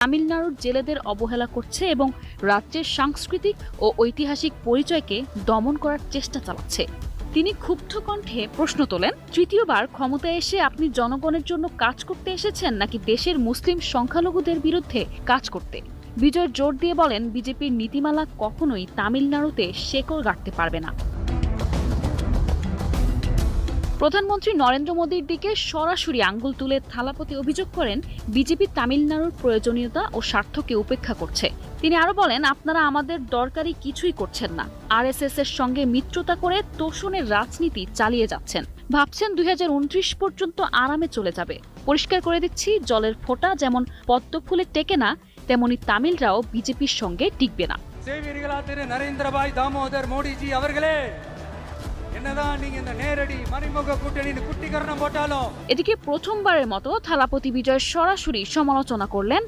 তামিলনাড়ুর জেলেদের অবহেলা করছে এবং রাজ্যের সাংস্কৃতিক ও ঐতিহাসিক পরিচয়কে দমন করার চেষ্টা চালাচ্ছে। তিনি ক্ষুব্ধ কণ্ঠে প্রশ্ন তোলেন, তৃতীয়বার ক্ষমতায় এসে আপনি জনগণের জন্য কাজ করতে এসেছেন নাকি দেশের মুসলিম সংখ্যালঘুদের বিরুদ্ধে কাজ করতে? বিজয় জোর দিয়ে বলেন, বিজেপির নীতিমালা কখনোই তামিলনাড়ুতে শেকড় গাড়তে পারবে না। প্রধানমন্ত্রী নরেন্দ্র মোদীর দিকে সরাসরি আঙ্গুল তুলে থালাপতি অভিযোগ করেন, বিজেপি তামিলনাড়ুর প্রয়োজনীয়তা ও স্বার্থকে উপেক্ষা করছে। তিনি আরো বলেন, আপনারা আমাদের দরকারি কিছুই করছেন না, আরএসএস এর সঙ্গে মিত্রতা করে তোষণের রাজনীতি চালিয়ে যাচ্ছেন। ভাবছেন 2029 পর্যন্ত আরামে চলে যাবে। পরিষ্কার করে দিচ্ছি, জলের ফোঁটা যেমন পদ্ম ফুলে টেকে না, তেমনি তামিলরাও বিজেপির সঙ্গে টিকবে না। নরেন্দ্র ভাই দামোদর মোদীজি அவர்களே, এদিকে প্রথমবারের মতো থালাপতি বিজয় সরাসরি সমালোচনা করলেন